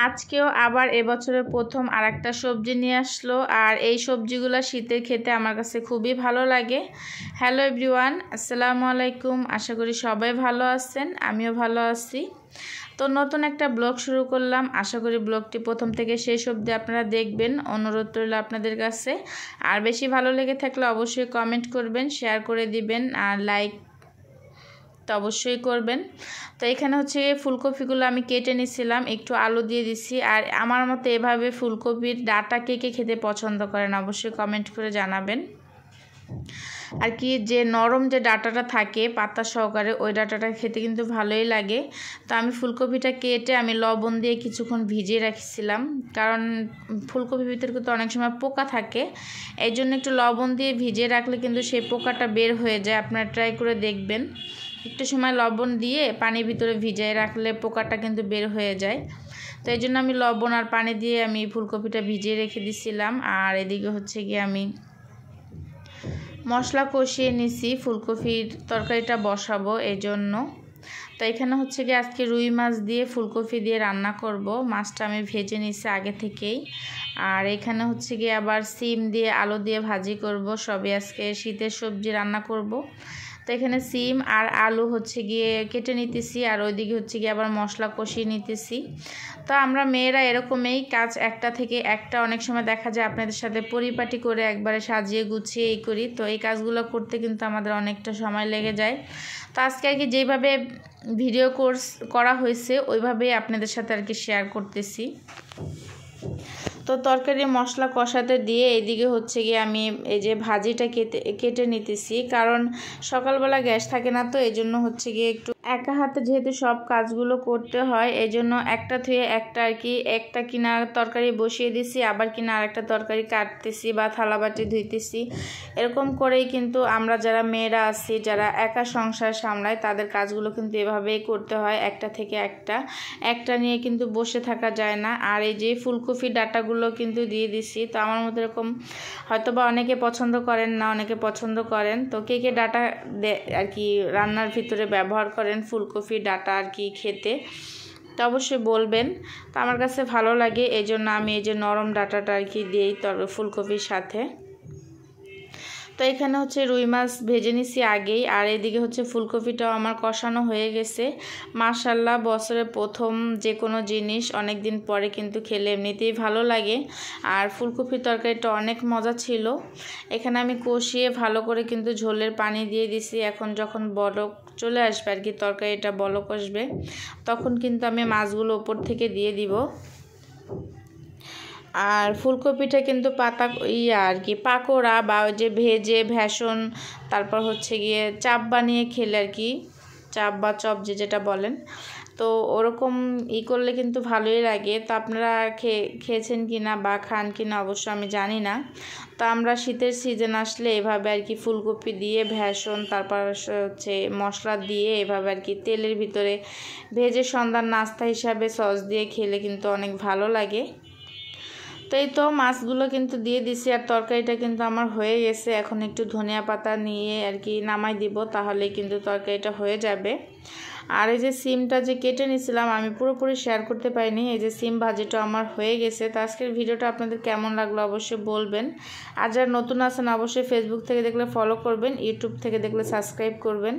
আজকেও আবার এবছরের প্রথম আরেকটা সবজি নিয়ে আসলো, আর এই সবজিগুলো শীতের খেতে আমার কাছে খুবই ভালো লাগে। হ্যালো এভরিওয়ান, আসসালামু আলাইকুম। আশা করি সবাই ভালো আছেন, আমিও ভালো আছি। তো নতুন একটা ব্লগ শুরু করলাম। আশা করি ব্লগটি প্রথম থেকে শেষ অবধি আপনারা দেখবেন, অনুরোধ রইল আপনাদের কাছে। আর বেশি ভালো লেগে থাকলে অবশ্যই কমেন্ট করবেন, শেয়ার করে দিবেন, আর লাইক তো অবশ্যই করবেন। তো এখানে হচ্ছে ফুলকপিগুলো আমি কেটে নিছিলাম, একটু আলু দিয়ে দিছি। আর আমার মতে এভাবে ফুলকপির ডাঁটা কে কে খেতে পছন্দ করেন অবশ্যই কমেন্ট করে জানাবেন। আর কি যে নরম যে ডাঁটাটা থাকে পাতা সহকারে, ওই ডাঁটাটা খেতে কিন্তু ভালোই লাগে। তো আমি ফুলকপিটা কেটে আমি লবণ দিয়ে কিছুক্ষণ ভিজিয়ে রাখছিলাম, কারণ ফুলকপির ভিতরে কিন্তু অনেক সময় পোকা থাকে। এই জন্য একটু লবণ দিয়ে ভিজিয়ে রাখলে কিন্তু সেই পোকাটা বের হয়ে যায়। আপনারা ট্রাই করে দেখবেন, একটু সময় লবণ দিয়ে পানির ভিতরে ভিজিয়ে রাখলে পোকাটা কিন্তু বের হয়ে যায়। তো এই জন্য আমি লবণ আর পানি দিয়ে আমি ফুলকপিটা ভিজিয়ে রেখে দিছিলাম। আর এদিকে হচ্ছে গিয়ে আমি মশলা কষিয়ে নিছি, ফুলকপির তরকারিটা বসাবো এই জন্য। তো এখানে হচ্ছে গিয়ে আজকে রুই মাছ দিয়ে ফুলকপি দিয়ে রান্না করব। মাছটা আমি ভেজে নিছি আগে থেকেই। আর এখানে হচ্ছে গিয়ে আবার সিম দিয়ে আলু দিয়ে ভাজি করব। সবই আজকে শীতের সবজি রান্না করব। তো এখানে সিম আর আলু হচ্ছে গিয়ে কেটে নিতেছি, আর ওইদিকে হচ্ছে গিয়ে আবার মশলা কষিয়ে নিতেছি। তো আমরা মেয়েরা এরকমই কাজ, একটা থেকে একটা অনেক সময় দেখা যায় আপনাদের সাথে পরিপাটি করে একবারে সাজিয়ে গুছিয়ে এই করি। তো এই কাজগুলো করতে কিন্তু আমাদের অনেকটা সময় লেগে যায়। তো আজকে আর কি যেভাবে ভিডিও করা হয়েছে ওইভাবেই আপনাদের সাথে আর কি শেয়ার করতেছি। তো তরকারি মশলা কষাতে দিয়ে এইদিকে হচ্ছে গিয়ে আমি এই যে ভাজিটা কেটে নিতেছি, কারণ সকালবেলা গ্যাস থাকে না, তো এই জন্য হচ্ছে গিয়ে একটু একা হাতে যেহেতু সব কাজগুলো করতে হয়, এই জন্য একটা থেকে একটা আর কি, একটা কিনা তরকারি বসিয়ে দিছি, আবার কিনা আরেকটা তরকারি কাটতেছি বা থালাবাটি ধুইতেছি। এরকম করেই কিন্তু আমরা যারা মেয়েরা আছি, যারা একা সংসার সামলায়, তাদের কাজগুলো কিন্তু এভাবেই করতে হয়, একটা থেকে একটা নিয়ে কিন্তু বসে থাকা যায় না। আর এই যে ফুলকপি ডাঁটাগুলো কিন্তু দিয়ে দিছি। তো আমার মতো এরকম হয়তো বা অনেকে পছন্দ করেন না, অনেকে পছন্দ করেন। তো কে কে ডাঁটা আর কি রান্নার ভিতরে ব্যবহার করেন ফুলকপি ডাঁটা আর কি খেতে, তো অবশ্যই বলবেন। তো আমার কাছে ভালো লাগে, এই জন্য আমি এই যে নরম ডাঁটাটা আর কি দিই ফুলকপির সাথে। তো এখানে হচ্ছে রুই মাছ ভেজে নিছি আগেই, আর এদিকে হচ্ছে ফুলকপিটাও আমার কষানো হয়ে গেছে। মাশাআল্লাহ, বছরের প্রথম যে কোনো জিনিস অনেক দিন পরে কিন্তু খেলে এমনিতেই ভালো লাগে। আর ফুলকপির তরকারিটা অনেক মজা ছিল। এখানে আমি কষিয়ে ভালো করে কিন্তু ঝোলের পানি দিয়ে দিছি। এখন যখন বলক চলে আসবে আর কি, তরকারিটা বলক আসবে, তখন কিন্তু আমি মাছগুলো উপর থেকে দিয়ে দিব। আর ফুলকপিটা কিন্তু পাতা আর কি পাকোড়া বা ওই যে ভেজে ভেষণ, তারপর হচ্ছে গিয়ে চাপ বানিয়ে খেলে আর কি, চাপ বা চপ যেটা বলেন, তো ওরকম করলে কিন্তু ভালোই লাগে। তো আপনারা খেয়েছেন কি না বা খান কি না অবশ্য আমি জানি না। তো আমরা শীতের সিজন আসলে এভাবে আর কি ফুলকপি দিয়ে ভেষণ, তারপর হচ্ছে মশলা দিয়ে এভাবে আর কি তেলের ভিতরে ভেজে সন্ধ্যার নাস্তা হিসাবে সস দিয়ে খেলে কিন্তু অনেক ভালো লাগে। তো এই তো মাছগুলো কিন্তু দিয়ে দিছি, আর তরকারিটা কিন্তু আমার হয়ে গেছে। এখন একটু ধনিয়া পাতা নিয়ে আর কি নামাই দিব, তাহলে কিন্তু তরকারিটা হয়ে যাবে। আর এই যে সিমটা যে কেটে নিয়েছিলাম আমি পুরোপুরি শেয়ার করতে পারিনি, এই যে সিম ভাজিটা আমার হয়ে গেছে। তো আজকের ভিডিওটা আপনাদের কেমন লাগলো অবশ্যই বলবেন। আর যারা নতুন আছেন অবশ্যই ফেসবুক থেকে দেখলে ফলো করবেন, ইউটিউব থেকে দেখলে সাবস্ক্রাইব করবেন।